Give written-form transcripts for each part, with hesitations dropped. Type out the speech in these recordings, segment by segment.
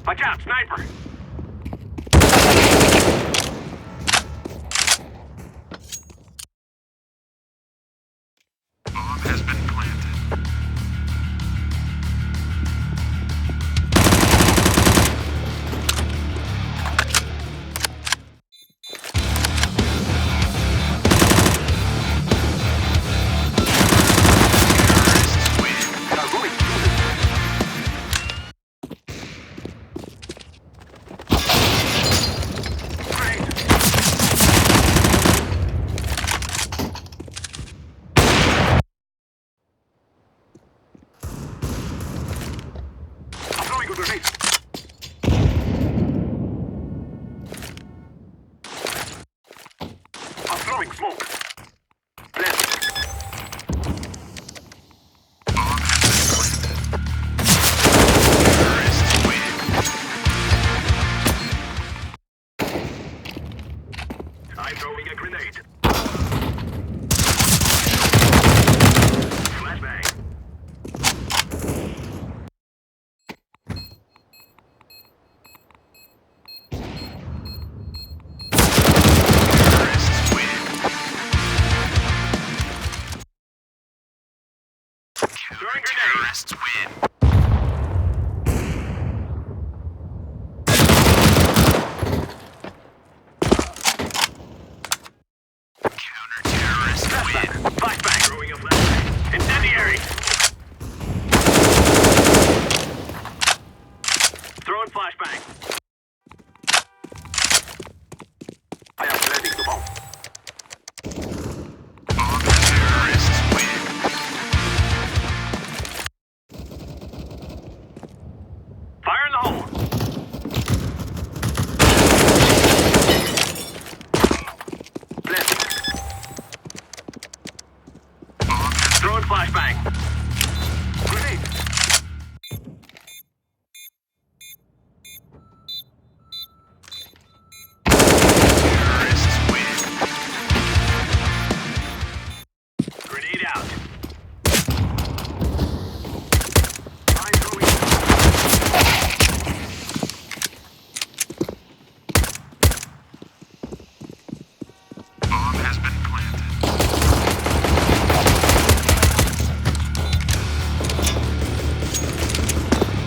Watch out, sniper! Bomb has been planted. I'm throwing smoke. I'm throwing a grenade. Flashbang. Throwing grenade. Terrorists win. Counter-terrorists win. Flashbang. Throwing a flashbang. Incendiary. Throwing flashbang. I am planting the bomb. Terrorists win. Fire in the hole. Planting. Throwing flashbang. Grenade. Terrorists win. Grenade out. I'm throwing. Bomb has been planted.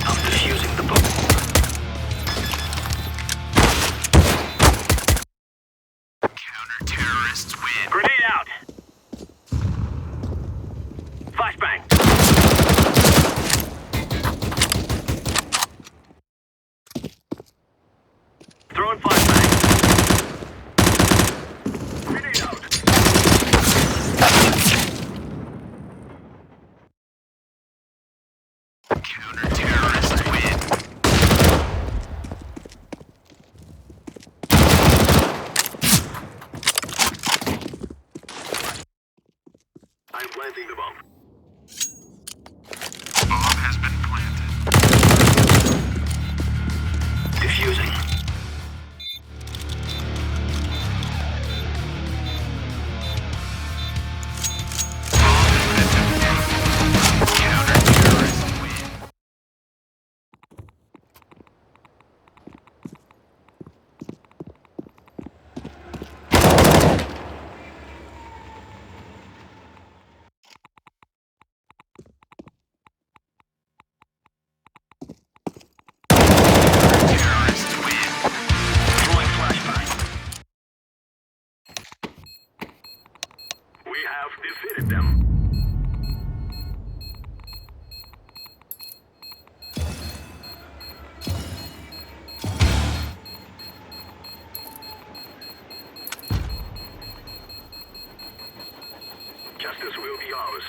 I'm defusing the bomb. Counter-terrorists win. Grenade out. Flashbang. Throwing flashbang. Grenade out. Counter-terrorists win. I'm planting the bomb. Bomb has been planted. Defusing. Counter-terrorists win. Terrorists win. Throwing flashbang. We have defeated them. Justice will be ours.